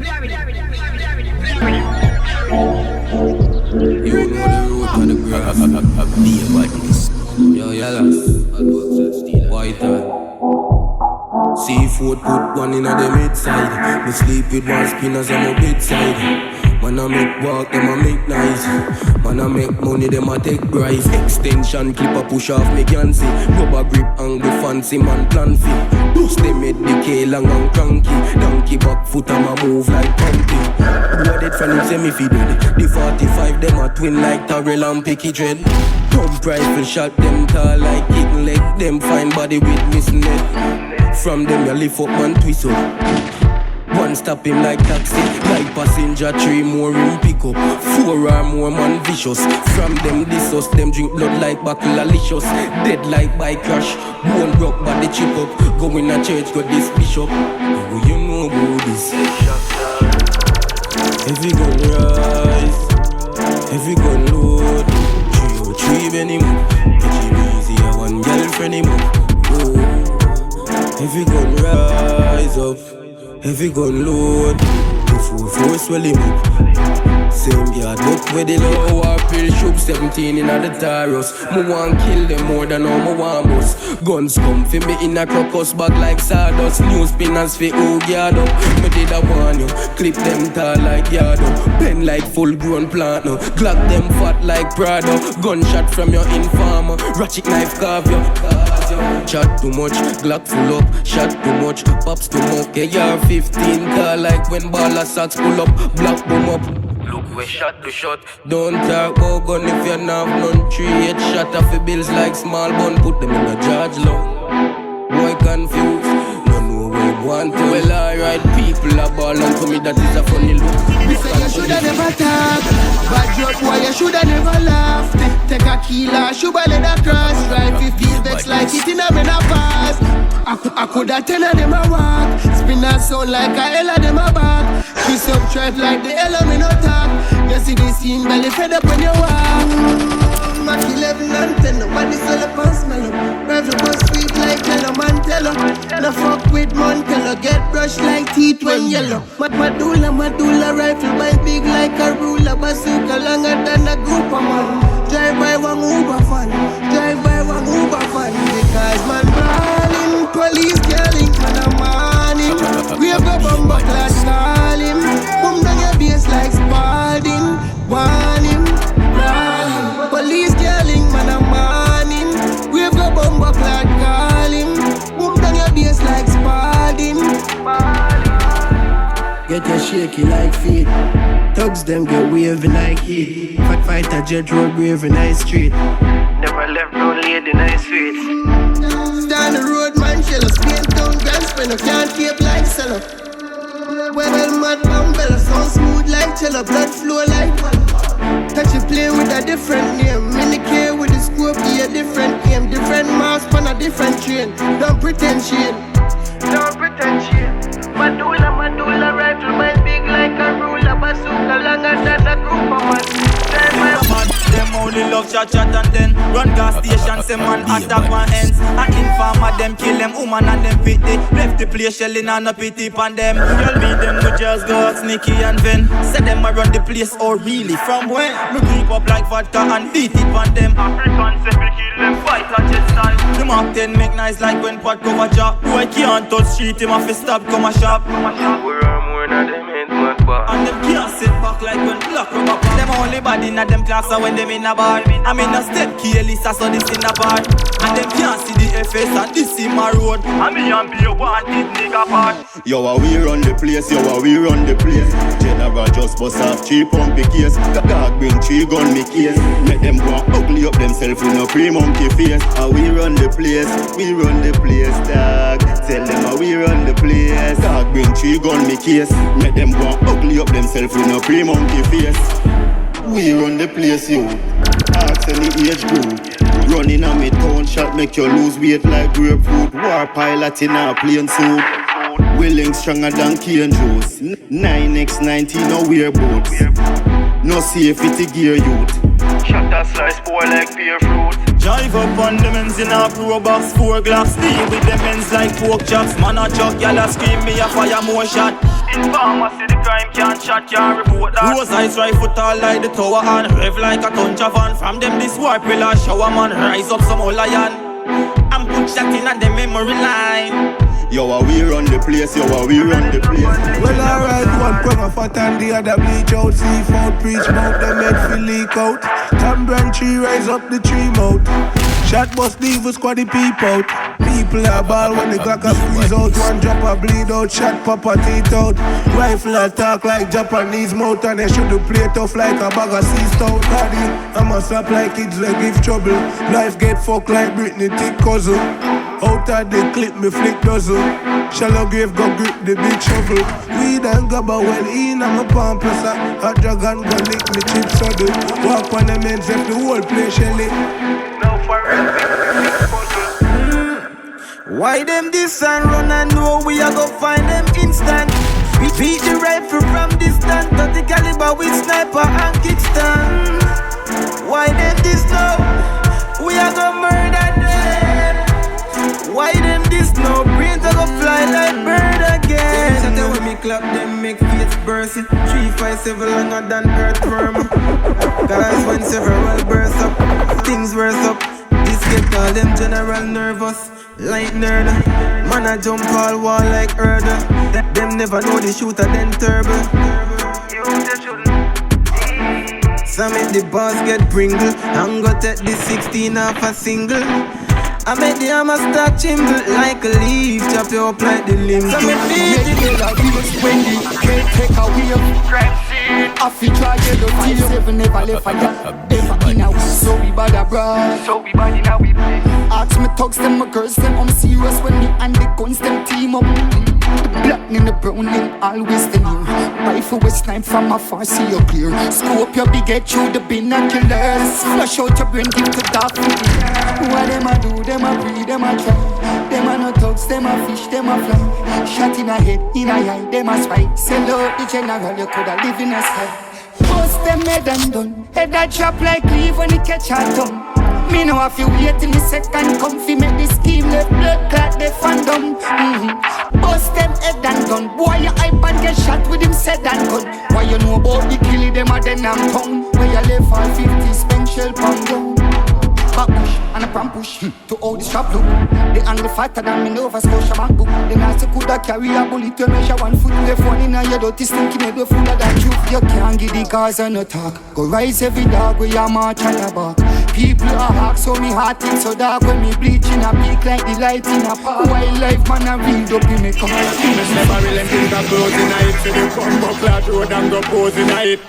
You know the root of the grass. Be a badness. Yo, yalla. White seafood put one in the mid-side. Me sleep with one spinners on my bedside. Man I make walk, them I make nice. Man I make money, them I take price. Extension clip a push off me can see. Rubber grip angle fancy man plan fit. Plus they made the K long and cranky. Donkey back foot and I move like pumpy. What it from him say me fi dead. The 45 them a twin like Tarrell and Picky Dread. Pump rifle shot them tall like kitten leg. Them fine body with missing it. From them you lift up and twist up. One stop him like taxi, like passenger, 3 more him pick up. 4 or more man vicious. From them this them drink blood like buckle alicious. Dead like bike crash, bone broke body chip up. Go in a church, got this bishop. Oh, you know about this. Every gun rise, every gun load. 303 Benny move, easy, one girlfriend him up. Oh, every gun rise up. Heavy gun load, the 4-4 swell him up. Same yard, look where the low war pill shoot 17 in the Taros. Me want kill them more than all me want bust. Guns come fi me in a crocus bag like sawdust. New spinners fi who guard up. Me did a warn you, clip them tall like yardo. Pen like full grown plant no. Glock them fat like Prado. Gunshot from your informer, ratchet knife carve you. Chat too much, Glock full up. Shot too much, pops too much. AR-15 car like when baller socks pull up. Black boom up. Look we shot to shot. Don't talk about gun if you not have none. 3-8 shot off the bills like small bun. Put them in a charge low. Boy confused, no know where you want to. Well alright, people are ball and to me that is a funny look. Me say you shoulda never talk. Bad joke boy, you shoulda never laugh. Take a killer, shoulda let a cross. Drive 50 vex like it in a menopause. I coulda tell her them a walk. Spin a sound like a hell of them a back. Kiss up drive like the hell of me no talk. You see the scene belly fed up when you walk. Mac 11 and 10, nobody's all up and smell up. Rifle bus sweet like Jello Mantello. No fuck with Montello, get brushed like teeth when yellow. Madula rifle by big like a ruler. Bazooka longer than a group of man. Drive by one Uber fan, drive by one Uber fan. Because man brawling, police killing, man a morning. We have a bomber class, call him. Boom down your bass like Spalding. Want him, brawling. Police killing, man a morning. We have a bomber class, call him. Boom down your bass like Spalding. Get your shaky like feet. Thugs them get wavy like heat. Fat fighter jet road brave in high street. Never left no lady in high street. Down the road man shell us. Paint down grand spinner. Can't tape like cello. Well mad bambella. Sound smooth like cello. Blood flow like water. Touch it play with a different name. Minicare with the scope. Be a different game. Different mask on a different train. Don't pretend shit. Don't pretend shit. Madula rifle my big like a ruler. Bazooka longer than a group of man. Them only love chat and then run gas station, say man attack my ends. And informer them kill them woman and them pity. Left the place shelling and no pity pan them. Girl me them we just go out sneaky and then say them I run the place or really from when? Me keep up like vodka and beat it pan them. Africans say we kill them fight at jet style. The Mark 10 make nice like when pot cover job. Boy can't touch street him off his stop come a shop. We're more than them ain't mad bar. And them can't sit back like when black rubber. Them only body in a them class when them in a bar. I mean a step careless I saw this in a bar. And them can't see the FS and this in my road. And me and be a wanted nigga part. Yo, we run the place, yo, we run the place. General just bust off 3 pumpy case. The dog bring 3 gun me case. Make them go ugly up themselves with no pre-monkey face. And we run the place, dog. Tell them how we run the place. Dog bring 3 gun me case. Make them go ugly up themselves with no pre-monkey face. We run the place, yo. Ask any age group. Running on me town shot make you lose weight like grapefruit. War pilot in a plane suit. Willing stronger than cane juice. 9x90 no wear boots. No safety gear youth. Shot a slice boy like pear fruit. Drive up on the men's in a pro box 4 glass. Deal with the men's like pork chops. Man a chuck, y'all scream me a fire more shot. Informer see the crime, can't shot, can't report that. Rose eyes rifle tall like the tower and rev like a tons of van. From them this war pillar shower man, rise up some old lion. I'm put that in at the memory line. Yo, we run the place, yo, we run the place. Well, alright, one prong of fat and the other bleach out. Seafood preach mouth, them head feel leak out. Tam branch tree, rise up the tree mouth. Shot bust leave a squaddy peep out. People are ball when the clock a squeeze out. One drop a bleed out, shot pop a teeth out. Rifle attack like Japanese mouth. And they should play tough like a bag of sea stout. Daddy, I'm a slap like kids that give trouble. Life get fucked like Britney thick cousin. Out of the clip, me flick dozen. Shallow grave go grip the big shovel. Weed and gabba well in, I'm a pampas. A dragon go lick me chip saddle. Walk on the men's if the whole place shelly. Why them this and run and know we are go find them instant. We beat the rifle from distance, 30 caliber with sniper and kickstand. Why them this now? We are go murder them. Why them this now? Brains are go fly like bird again. Shut up when me clap them make face bursting. 357 longer than earthworm. Cause when several burst up, things burst up. This get all them general nervous. Like nerd, man I jump all wall like herder. Them never know the shooter then turbo. Some make the boss get Pringle. I'm gonna take the 16 off a single. I make the hammer start chimble like a leaf. Chop you up like the limbs. Some make the like we was windy. Can't take away I feel try to do till seven never left a gap. Ever in a way, so we bad a bra. So we bad in a way play. Ask me thugs them, my girls them, I'm serious when me and the guns them team up. The black and the brown them always the near. Rifle with snipe from afar, see you clear. Scope your big head through the binoculars. Flush out your brain, give to dark. What them a do, them a breathe, them a try. Them a no thugs, them a fish, them a fly. Shot in a head, in a eye, them a spy. Sell out the general, you coulda live in a sky. Post them head and done. Head that drop like leaf when it catch a tongue. Me know if you wait till the second come fi make the scheme left blood clot the fandom. Bust them head and done. Boy your iPad get shot with him said and gun. Why you know about the killing them a den and tongue? Where you left all 50 spent shell pound down. Back push and a pram push to all the strap look. The angle fatter than me Nova Scotia MacBook. The nasty coulda carry a bullet to measure 1 foot. Left one in a your dirty stinky made the fuller than you. You can't give the cars and no talk. Go rise every dog where you march and a bark. People are hawk so me heart is so dark. When me bleach in a peak like the light in a park. Wildlife man a read up in me come. Me never really think of closing night. See the bumbo clad road and go posing night.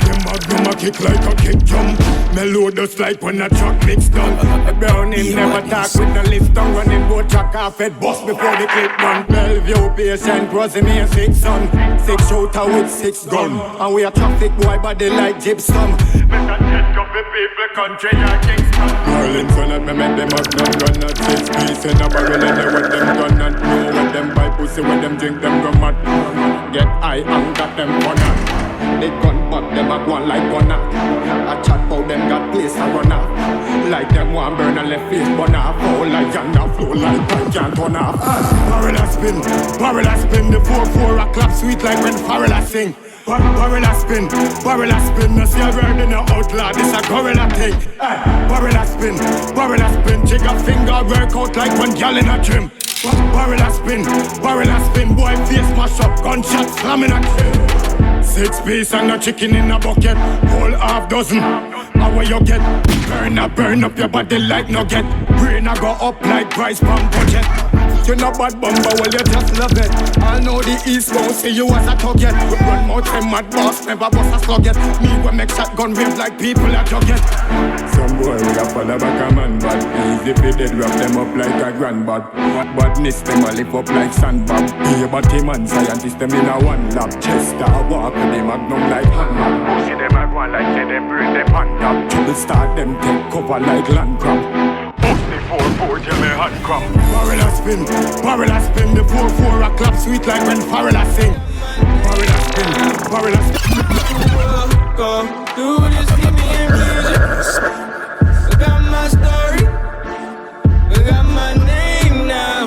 The magnum a kick like a kick jump. Melodious like when a truck mix done. The brown him never talk with the lift on. Running boat track off head bust before the clip run. Bellevue patient crossing me a 6 son. 6 shooter with 6 gun. And we a traffic boy body like gypsum. Make a jet of the people country like Kingston. Arlington and me make them magnum gun at 6 piece in a barrel and they want them gun and know when them buy pussy when them drink them rum at. Get high and got them corner. They gun pop them a go on like gunner. A chat pow them got place a runner. Like them one burn and left face burn off. Fall like yonder flow like pipe can't turn off. Barrel a spin, the 4-4 a clap sweet like when Farrell a sing. Barrel a spin, no see a word in the outlaw, this a gorilla thing. Barrel a spin, trigger finger work out like one gal in a gym. Barrel a spin, boy face mash up, gunshot slamming a kill. 6 piece and a chicken in a bucket, whole half dozen. How will you get? Burn up your body like nugget. Brain a go up like price pump budget. You know bad bumper, well you just love it. I know the East Coast, see you as a target. Run more time, mad boss, never boss a slug it. Me will make shotgun wave like people a jugget. Some boy will a follow back a man, but easy fi dead wrap them up like a grandbad. Badness them a lift up like sandbag. Be a batty man, scientist them in a one lab. Chester walk with them magnum like handbag. Pussy them a go like say them burn them hand up. Trouble start them take cover like land crab. Bust the 4-4 till me hand crab. Barrel a spin, the 4-4 a clap sweet like when Farrell a sing. Barrel a spin. Go do this, give me a music. We got my story, we got my name now.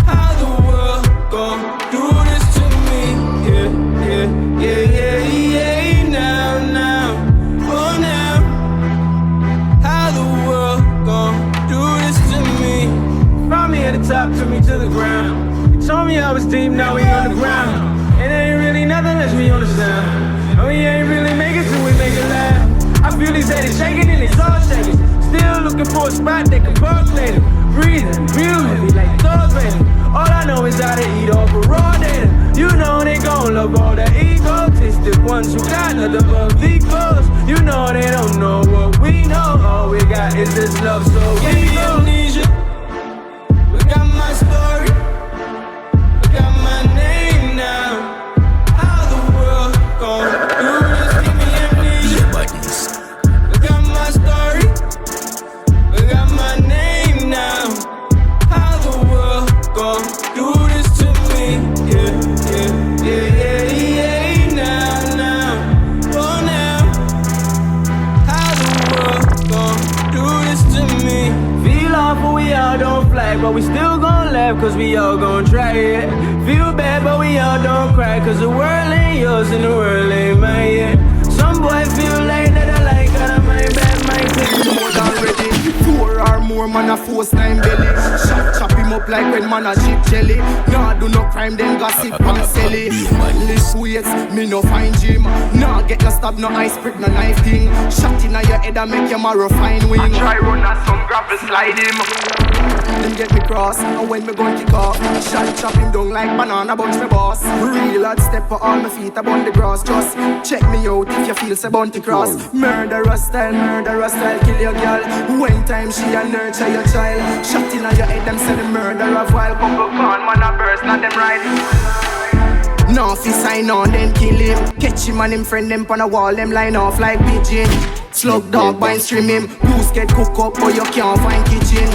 How the world gon' do this to me? Yeah, yeah. self-esteem, now we on the ground. It ain't really nothing unless we understand. And we ain't really make it till we make it laugh. I feel these haters shaking and they all shaking. Still looking for a spot they can park later. Breathing real heavy like thugs raining. All I know is how to eat off a raw data. You know they gon' love all the egotistic ones who got nothing but egos. You know they don't know what we know. All we got is this love, so we go. Amnesia. We got my story. We got my name now. How the world gon' do this? Give me amnesia. We got my story. We got my name now. How the world gon' do this to me? Yeah, now. Oh, now. How the world gon' do this to me? Feel awful, we all don't flag, but we still gon' laugh, cause we all gon' try it. Feel bad, but we all don't cry, cause the world ain't yours and the world ain't mine yet. Some boy feel like that I like out of my bad mind. More than ready. 4 or more man a force time belly. Chop him up like when man a chip jelly. Nah do no crime then gossip and sell it. List weights, me no find gym. Nah get no stab, no ice prick, no knife thing. Shot in your head and make your marrow fine wing. I try run at some gravel slide him. Them get me cross, and when me gon' kick off, shot chop him down like banana bunch me boss. Real hard step for all my feet upon the grass. Just check me out if you feel say bounty cross. Murderous style, kill your girl. When time she a nurture your child. Shot in your head, them say the murderer while Couple con man a burst, not them right. no fi sign on, then kill him. Catch him and him friend them pon a wall, them line off like pigeon. Slug dog bind stream him. Goose get cook up but you can't find kitchen.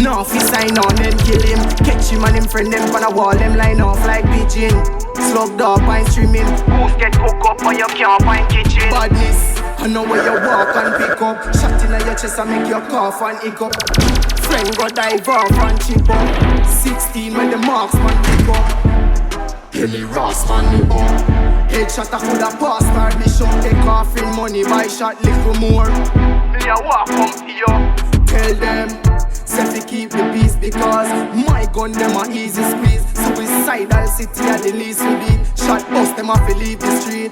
No fi sign on, then kill him. Catch him and him friend them pon a wall, them line off like pigeon. Slug dog bind stream him. Goose get cook up but you can't find kitchen. Badness, I know where you walk and pick up. Shot in your chest and make you cough and hiccup. Friend go dive off and chip up. 16 when the marksman pick up. Penny Ross man me up. Headshot a coulda pass star bishop. Take off in money buy shot little more. Me a walk from here. Tell them, say fi keep the peace because my gun them a easy squeeze. Suicidal city a the least we beat. Shot bust them off fi leave the street.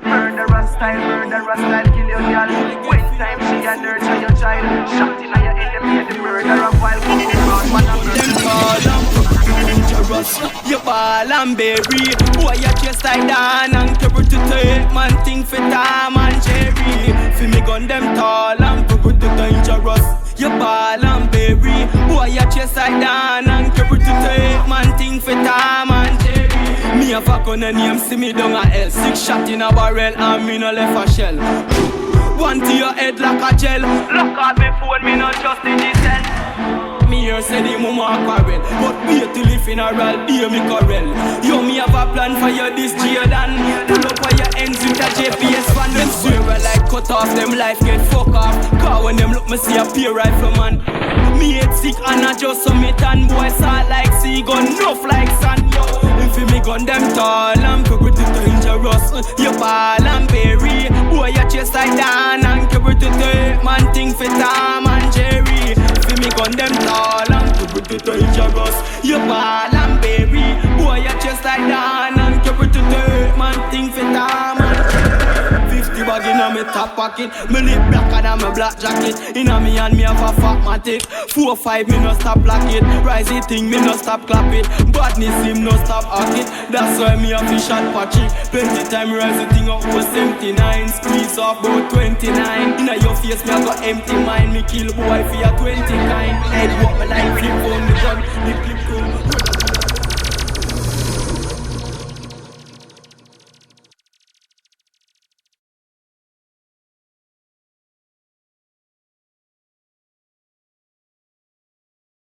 Murderous style, kill your girl. When time she a nurture your child. Shot in your head, them hear the murder of wild. Man a Them call them dangerous. You ball and berry. Boy you chase like Dan and cover to take. Man think for Tom and Jerry. Fi me gun them tall and cover to dangerous. You ball and berry. Boy you chase like Dan and cover to take. Man think for Tom and Jerry. Me a fuck on a name, see me down a L. 6 shot in a barrel and me no left a shell. One to your head like a gel. lock out me phone, me not just in the cell. Me here say the mama quarrel, but wait till if in a real dear me quarrel. Yo, me have a plan for you this Jordan. Pull up on your ends with a GPS fan. Them swear like cut off, them life get fuck off. Cause when them look me see a peer rifleman. Me head sick and I just summit and boy salt like sea gun, rough like sand. Yo, if me gun them tall and cover to dangerous. You ball and berry, boy you chase like Dan and cover to take. Man think for Tom and Jerry. If me gun them tall and cover to dangerous. You ball and berry, boy you chase like Dan and cover to take. Man think for Tom and Jerry. 50 bag inna me top pocket. Me lip blacker than my black jacket. Inna me hand me have a fatmatic. 4 or 5 me no stop lock it. Rise it thing me no stop clap it. Badness him no stop hack it. That's why me have to shot patch it. Plenty time rise the thing up for 79. Squeeze off about 29. Inna your face me I got empty mind. Me kill boy for your 20 kind. Head walk my life flip on the gun. The clip go.